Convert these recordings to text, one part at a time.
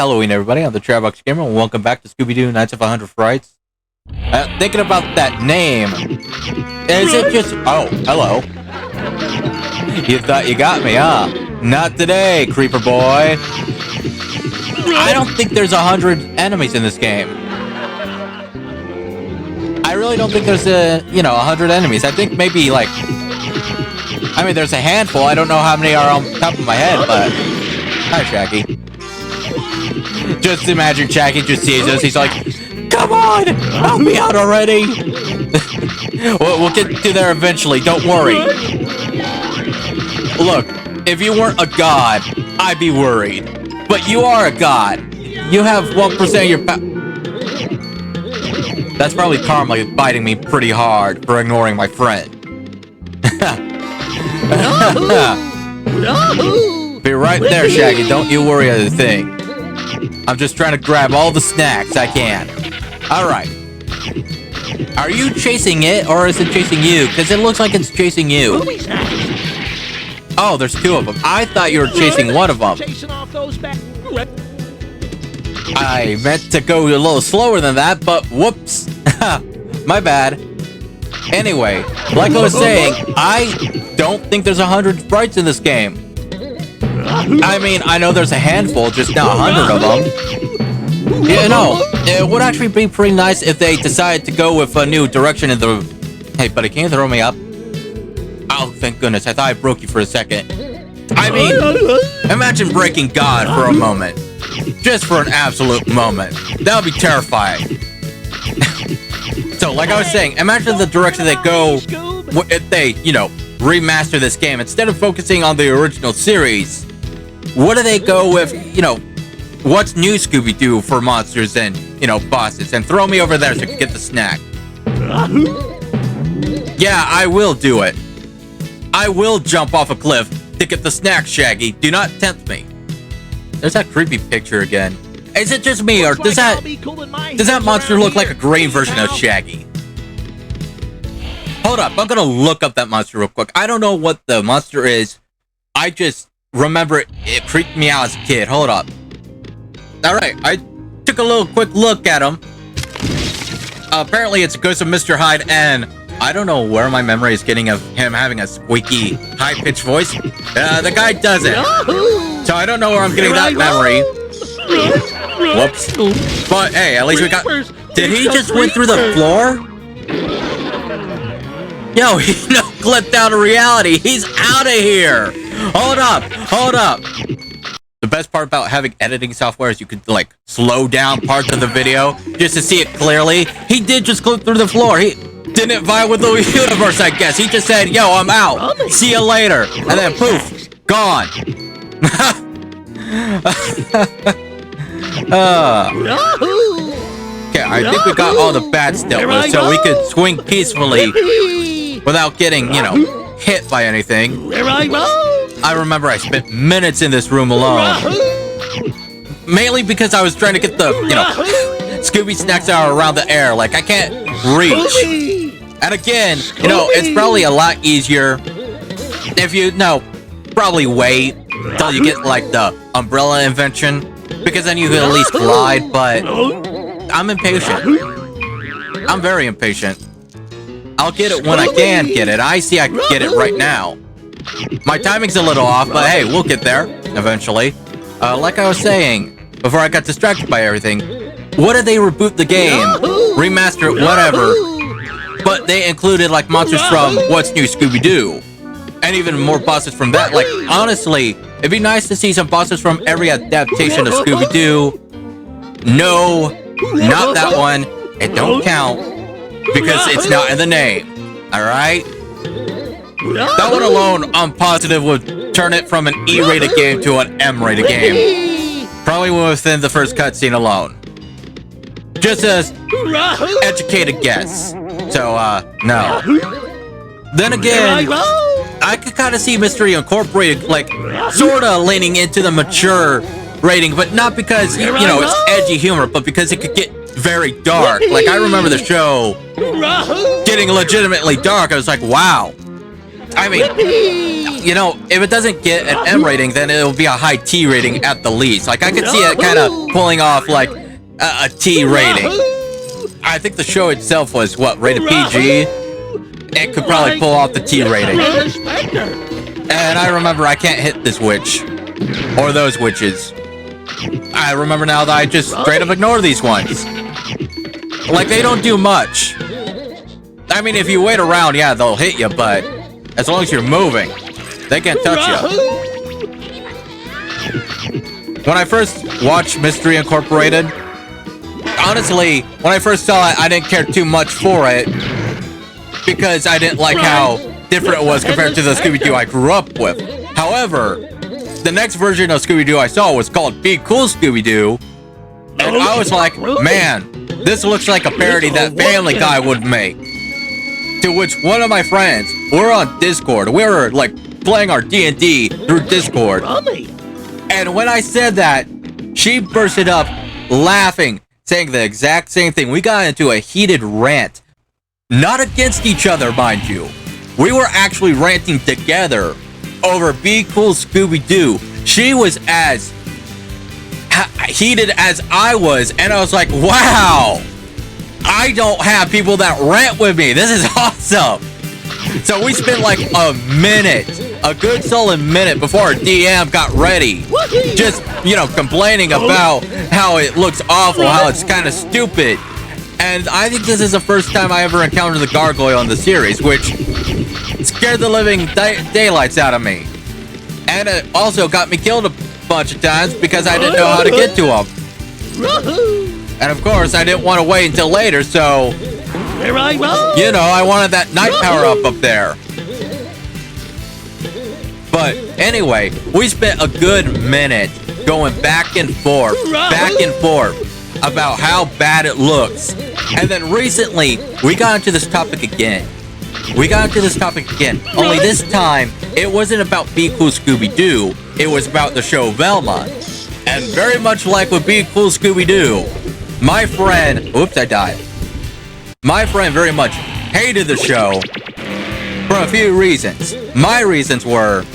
Halloween, everybody. I'm the Trailbox Gamer, and welcome back to Scooby-Doo Nights of 100 Frights. Thinking about that name. Is it just... Oh, hello. You thought you got me, huh? Not today, creeper boy. I don't think there's 100 enemies in this game. I really don't think there's 100 enemies. I think maybe, like... I mean, there's a handful. I don't know how many are on top of my head, but... Hi, Shaggy. Just imagine Shaggy just sees us. He's like, come on! Help me out already! we'll get to there eventually. Don't worry. Look, if you weren't a god, I'd be worried. But you are a god. You have 1% of your power. That's probably karma biting me pretty hard for ignoring my friend. Be right there, Shaggy. Don't you worry about a thing. I'm just trying to grab all the snacks I can. Alright. Are you chasing it, or is it chasing you? Because it looks like it's chasing you. Oh, there's two of them. I thought you were chasing one of them. I meant to go a little slower than that, but whoops. My bad. Anyway, like I was saying, I don't think there's 100 sprites in this game. I mean, I know there's a handful, just not 100 of them. Yeah, no, it would actually be pretty nice if they decided to go with a new direction in the... Hey, buddy, can you throw me up? Oh, thank goodness, I thought I broke you for a second. I mean, imagine breaking God for a moment. Just for an absolute moment. That would be terrifying. So, like I was saying, imagine the direction they go if they, remaster this game. Instead of focusing on the original series, what do they go with, what's new Scooby-Doo for monsters and, bosses? And throw me over there so I can get the snack. Yeah, I will do it. I will jump off a cliff to get the snack, Shaggy. Do not tempt me. There's that creepy picture again. Is it just me, or does that monster look like a green version of Shaggy? Hold up, I'm gonna look up that monster real quick. I don't know what the monster is. I just remember it creeped me out as a kid. Hold up. Alright, I took a little quick look at him. Apparently it's a ghost of Mr. Hyde, and I don't know where my memory is getting of him having a squeaky, high-pitched voice. The guy doesn't. So I don't know where I'm getting that memory. Whoops. But hey, at least we got... Did he just went through the floor? Yo, he clipped out of reality. He's out of here. Hold up. The best part about having editing software is you could, slow down parts of the video just to see it clearly. He did just clip through the floor. He didn't vibe with the universe, I guess. He just said, yo, I'm out. See you later. And then poof, gone. Okay, I think we got all the bats dealt with, so we could swing peacefully without getting, hit by anything. I remember I spent minutes in this room alone. Mainly because I was trying to get the, Scooby snacks that are around the air. Like, I can't reach. And again, it's probably a lot easier if you, probably wait until you get, the umbrella invention. Because then you can at least glide, but I'm impatient. I'm very impatient. I'll get it when I can get it. I see I can get it right now. My timing's a little off, but hey, we'll get there eventually. Like I was saying, before I got distracted by everything, what did they reboot the game? Remaster it, whatever. But they included, monsters from What's New Scooby-Doo. And even more bosses from that. Honestly, it'd be nice to see some bosses from every adaptation of Scooby-Doo. No, not that one. It don't count. Because it's not in the name. Alright? That one alone, I'm positive, would turn it from an E-rated game to an M-rated game. Probably within the first cutscene alone. Just as educated guess. So, no. Then again, I could kind of see Mystery Incorporated, sorta leaning into the mature rating, but not because, it's edgy humor, but because it could get very dark. I remember the show getting legitimately dark. I was like, wow. I mean, you know, if it doesn't get an M rating, then it'll be a high T rating at the least. Like, I could see it kind of pulling off, like, a T rating. I think the show itself was, what, rated PG? It could probably pull off the T rating. And I remember I can't hit this witch. Or those witches. I remember now that I just straight up ignore these ones. Like, they don't do much. I mean, if you wait around, yeah, they'll hit you, but as long as you're moving, they can't touch you. When I first watched Mystery Incorporated, honestly, when I first saw it, I didn't care too much for it because I didn't like how different it was compared to the Scooby-Doo I grew up with. However, the next version of Scooby-Doo I saw was called Be Cool Scooby-Doo, and I was like, man, this looks like a parody that Family Guy would make. To which one of my friends, we're on Discord, we were like playing our D&D through Discord, and when I said that, she bursted up laughing, saying the exact same thing. We got into a heated rant. Not against each other, mind you. We were actually ranting together over Be Cool Scooby-Doo. She was as heated as I was, and I was like, wow, I don't have people that rant with me. This is awesome. So we spent like a minute, a good solid minute before our DM got ready. Just, you know, complaining about how it looks awful, how it's kind of stupid. And I think this is the first time I ever encountered the gargoyle in the series, which scared the living daylights out of me. And it also got me killed a bunch of times because I didn't know how to get to him. And of course, I didn't want to wait until later, so, you know, I wanted that night power up there. But anyway, we spent a good minute going back and forth about how bad it looks. And then recently, we got into this topic again. Only this time, it wasn't about Be Cool Scooby-Doo, it was about the show Velma. And very much like with Be Cool Scooby-Doo, my friend, oops, I died. My friend very much hated the show for a few reasons. My reasons were,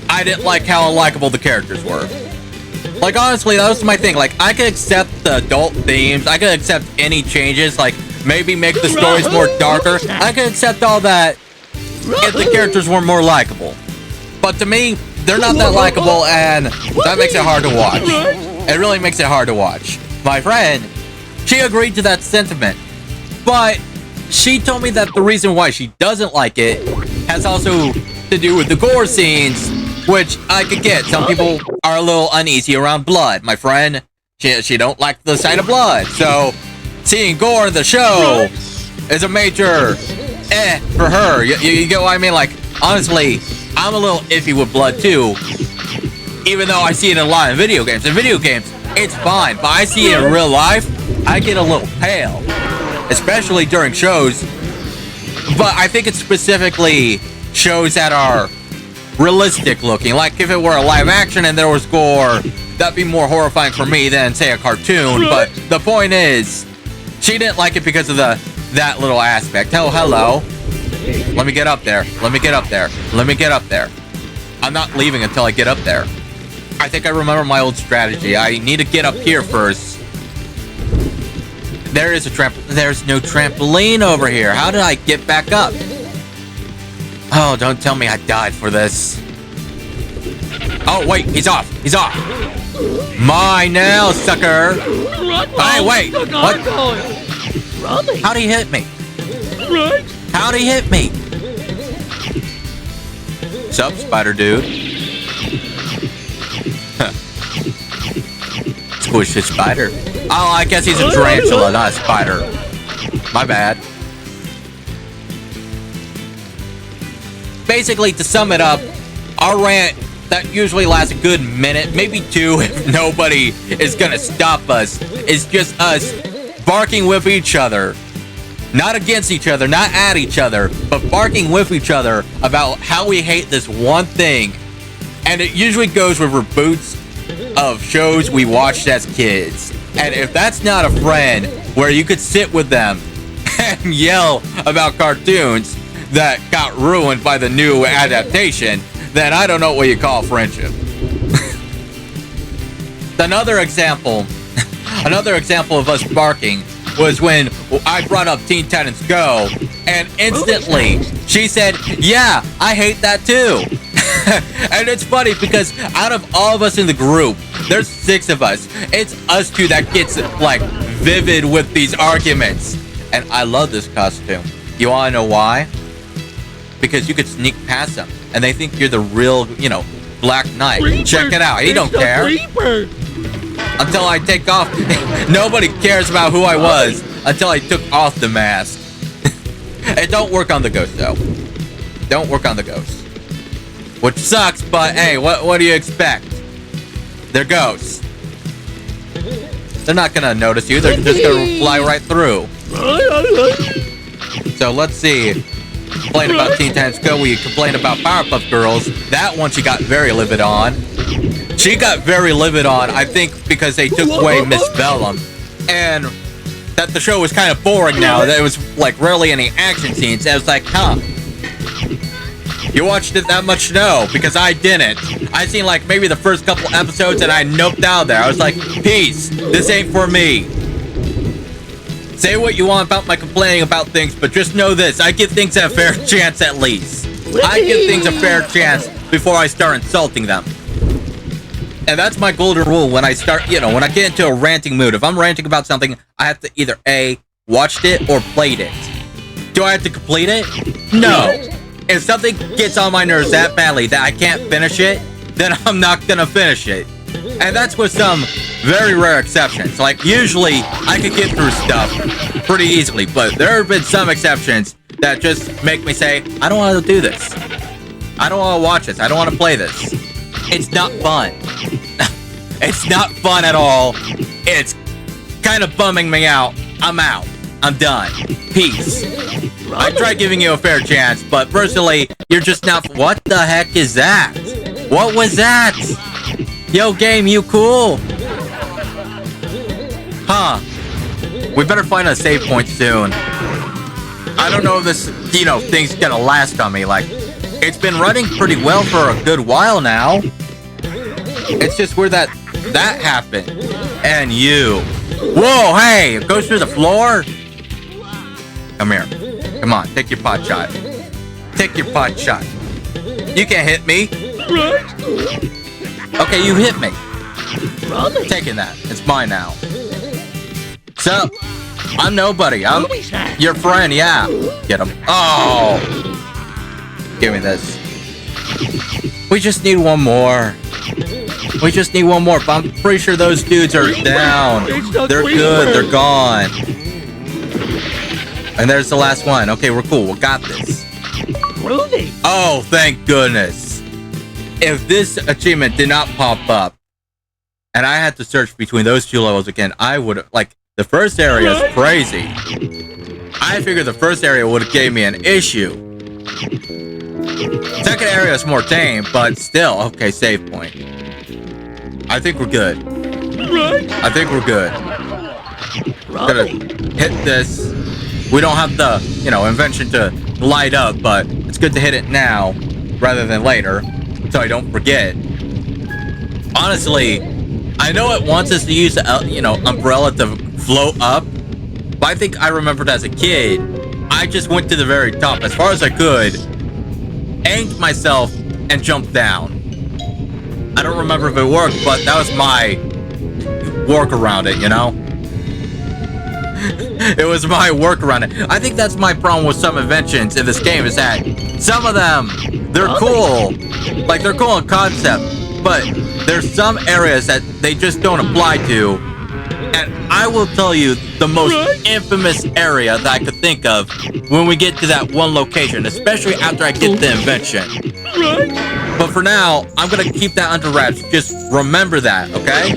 I didn't like how unlikable the characters were. Like, honestly, that was my thing. Like, I could accept the adult themes, I could accept any changes, like, maybe make the stories more darker. I could accept all that if the characters were more likable. But to me, they're not that likable, and that makes it hard to watch. It really makes it hard to watch. My friend, she agreed to that sentiment, but she told me that the reason why she doesn't like it has also to do with the gore scenes, which I could get. Some people are a little uneasy around blood. My friend, she don't like the sight of blood, so seeing gore in the show is a major for her. You get what I mean? Like, honestly, I'm a little iffy with blood too, even though I see it in a lot of video games. In video games, it's fine, but I see it in real life, I get a little pale, especially during shows. But I think it's specifically shows that are realistic looking. Like, if it were a live action and there was gore, that'd be more horrifying for me than, say, a cartoon. But the point is, she didn't like it because of that little aspect. Oh, hello. Let me get up there. I'm not leaving until I get up there. I think I remember my old strategy. I need to get up here first. There is a there's no trampoline over here. How did I get back up? Oh, don't tell me I died for this. Oh, wait, he's off. Mine now, sucker. Hey, wait. What? How'd he hit me? Sup, spider dude? Squish his spider. Oh, I guess he's a tarantula, not a spider. My bad. Basically, to sum it up, our rant that usually lasts a good minute, maybe two, if nobody is gonna stop us, is just us barking with each other. Not against each other, not at each other, but barking with each other about how we hate this one thing. And it usually goes with reboots of shows we watched as kids. And if that's not a friend where you could sit with them and yell about cartoons, that got ruined by the new adaptation, then I don't know what you call friendship. Another example of us barking was when I brought up Teen Titans Go, and instantly she said, yeah, I hate that too. And it's funny because out of all of us in the group, there's 6 of us. It's us 2 that gets like vivid with these arguments. And I love this costume. You wanna know why? Because you could sneak past them and they think you're the real, Black Knight. Reaper. Check it out. He don't care. Reaper. Until I take off. Nobody cares about who I was until I took off the mask. It don't work on the ghost though. Don't work on the ghost. Which sucks, but hey, what do you expect? They're ghosts. They're not gonna notice you. They're just gonna fly right through. So let's see. Complain about Teen Titans Go. We complained about Powerpuff Girls. That one she got very livid on. She got very livid on, I think, because they took away Miss Bellum. And that the show was kind of boring now. There was like rarely any action scenes. I was like, huh. You watched it that much? No, because I didn't. I seen like maybe the first couple episodes and I noped out there. I was like, peace. This ain't for me. Say what you want about my complaining about things, but just know this. I give things a fair chance at least. I give things a fair chance before I start insulting them. And that's my golden rule when I start, when I get into a ranting mood. If I'm ranting about something, I have to either A, watched it or played it. Do I have to complete it? No. If something gets on my nerves that badly that I can't finish it, then I'm not gonna finish it. And that's with some very rare exceptions. Like, usually, I could get through stuff pretty easily, but there have been some exceptions that just make me say, I don't want to do this. I don't want to watch this. I don't want to play this. It's not fun. It's not fun at all. It's kind of bumming me out. I'm out. I'm done. Peace. I tried giving you a fair chance, but personally, you're just not. What the heck is that? What was that? Yo, game, you cool? Huh. We better find a save point soon. I don't know if this, thing's gonna last on me. Like, it's been running pretty well for a good while now. It's just where that happened. And you. Whoa, hey, it goes through the floor? Come here. Come on, take your pot shot. Take your pot shot. You can't hit me. Okay, you hit me. Taking that. It's mine now. So, I'm nobody. I'm your friend, yeah. Get him. Oh! Give me this. We just need one more. We just need one more. But I'm pretty sure those dudes are down. They're good. They're gone. And there's the last one. Okay, we're cool. We got this. Oh, thank goodness. If this achievement did not pop up, and I had to search between those 2 levels again, I would have, like, the first area is crazy. I figured the first area would have gave me an issue. Second area is more tame, but still. Okay, save point. I think we're good. I think we're good. Gonna hit this. We don't have the, invention to light up, but it's good to hit it now rather than later, so I don't forget. Honestly, I know it wants us to use the, umbrella to float up, but I think I remembered as a kid, I just went to the very top as far as I could, aimed myself, and jumped down. I don't remember if it worked, but that was my work around it, It was my work around it. I think that's my problem with some inventions in this game, is that some of them, they're cool. Like, they're cool in concept, but there's some areas that they just don't apply to. And I will tell you the most infamous area that I could think of when we get to that one location, especially after I get the invention. But for now, I'm gonna keep that under wraps. Just remember that, okay?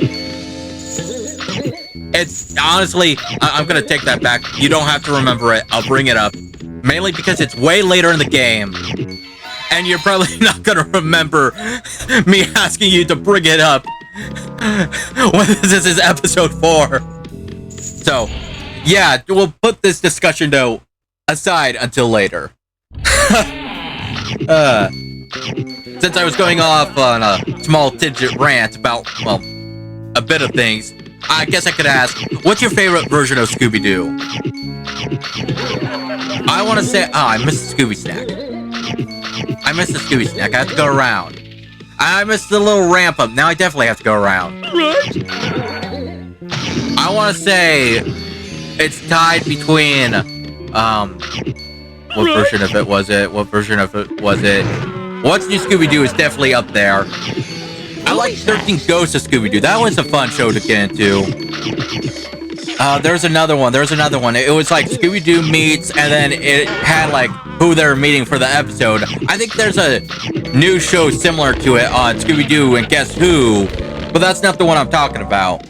It's honestly, I'm gonna take that back. You don't have to remember it. I'll bring it up. Mainly because it's way later in the game. And you're probably not gonna remember me asking you to bring it up when this is episode 4. So, yeah, we'll put this discussion though aside until later. Since I was going off on a small tidget rant about, well, a bit of things, I guess I could ask, what's your favorite version of Scooby-Doo? I want to say, I missed the Scooby snack. I missed the Scooby snack. I have to go around. I missed the little ramp up. Now I definitely have to go around. Right. I want to say it's tied between, what version of it was it? What version of it was it? What's New Scooby-Doo is definitely up there. I like 13 Ghosts of Scooby-Doo. That was a fun show to get into. There's another one. It was like Scooby-Doo meets, and then it had like who they're meeting for the episode. I think there's a new show similar to it on Scooby-Doo and Guess Who, but that's not the one I'm talking about.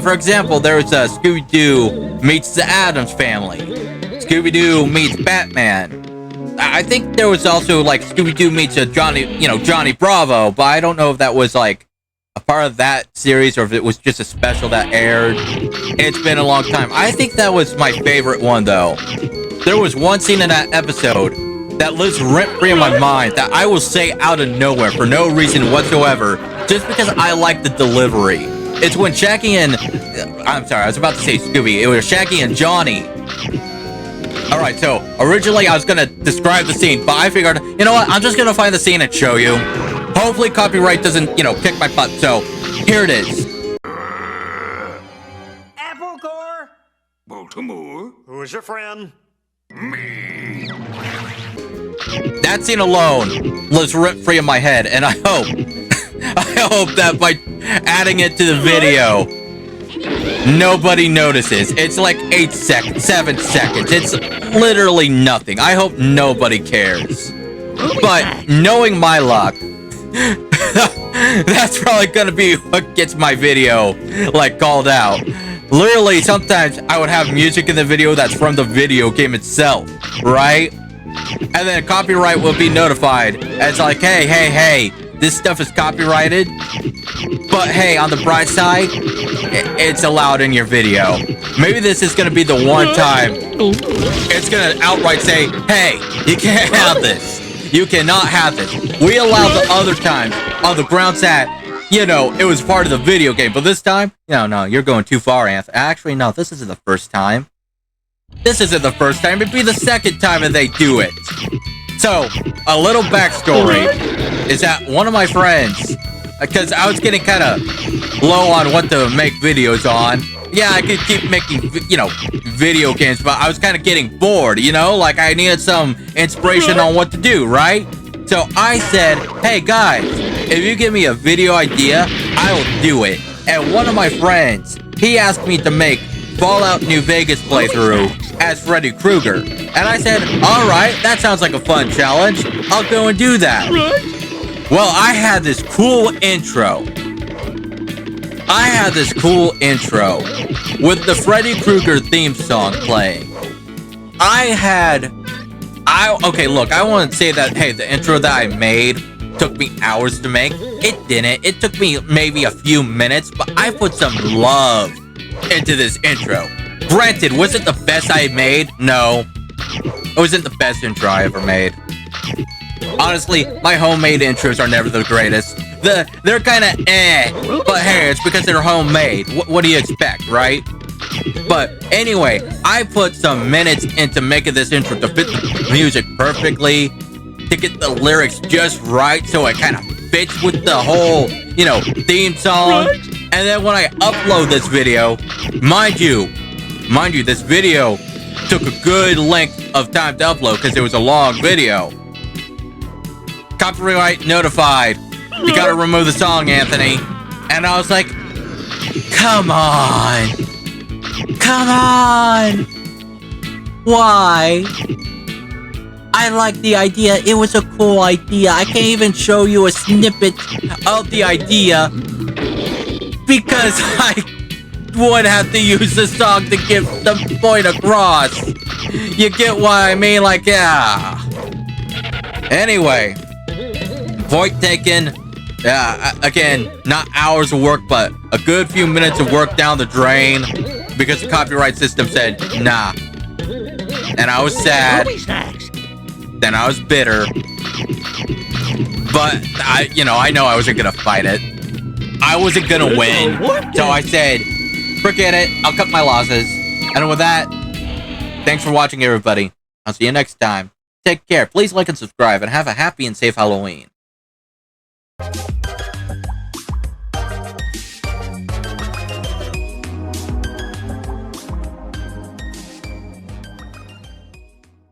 For example, there was Scooby-Doo meets the Addams Family. Scooby-Doo meets Batman. I think there was also like Scooby-Doo meets Johnny Bravo, but I don't know if that was like a part of that series or if it was just a special that aired. It's been a long time. I think that was my favorite one though. There was one scene in that episode that lives rent-free in my mind that I will say out of nowhere for no reason whatsoever, just because I like the delivery. It's when Shaggy and I'm sorry, I was about to say Scooby. It was Shaggy and Johnny. Alright, so originally I was gonna describe the scene, but I figured, you know what, I'm just gonna find the scene and show you. Hopefully copyright doesn't, kick my butt, so here it is. Applecore. Baltimore. Who's your friend? Me. That scene alone lives rent-free in my head, and I hope that by adding it to the video, nobody notices. It's like 8 seconds, 7 seconds. It's literally nothing. I hope nobody cares. But knowing my luck, that's probably gonna be what gets my video like called out. Literally, sometimes I would have music in the video that's from the video game itself, right? And then copyright will be notified. And it's like, hey, this stuff is copyrighted. But hey, on the bright side, it's allowed in your video. Maybe this is gonna be the one time it's gonna outright say, hey, you can't have this. You cannot have this. We allowed the other times on the grounds that, it was part of the video game. But this time, no, you're going too far, Anthony. Actually, no, this isn't the first time. It'd be the second time that they do it. So, a little backstory is that one of my friends, because I was getting kind of low on what to make videos on. Yeah, I could keep making, video games, but I was kind of getting bored, like I needed some inspiration on what to do, right? So I said, hey guys, if you give me a video idea, I will do it. And one of my friends, he asked me to make Fallout New Vegas playthrough as Freddy Krueger. And I said, alright, that sounds like a fun challenge. I'll go and do that. Well, I had this cool intro with the Freddy Krueger theme song playing. Okay, look, I want to say that, hey, the intro that I made took me hours to make. It didn't. It took me maybe a few minutes, but I put some love into this intro. Granted, was it the best I made? No. It wasn't the best intro I ever made. Honestly, my homemade intros are never the greatest. They're kind of but hey, it's because they're homemade. What do you expect, right? But anyway, I put some minutes into making this intro to fit the music perfectly, to get the lyrics just right so it kind of fits with the whole, theme song. Right. And then when I upload this video, mind you, this video took a good length of time to upload because it was a long video. Copyright notified. You gotta remove the song, Anthony. And I was like, come on. Why? I like the idea. It was a cool idea. I can't even show you a snippet of the idea because I would have to use the song to get the point across. You get what I mean? Like, yeah. Anyway, point taken. Again, not hours of work, but a good few minutes of work down the drain because the copyright system said, nah. And I was sad. Then I was bitter. But I know I wasn't gonna fight it. I wasn't gonna win. So I said, forget it. I'll cut my losses. And with that, thanks for watching, everybody. I'll see you next time. Take care. Please like and subscribe, and have a happy and safe Halloween.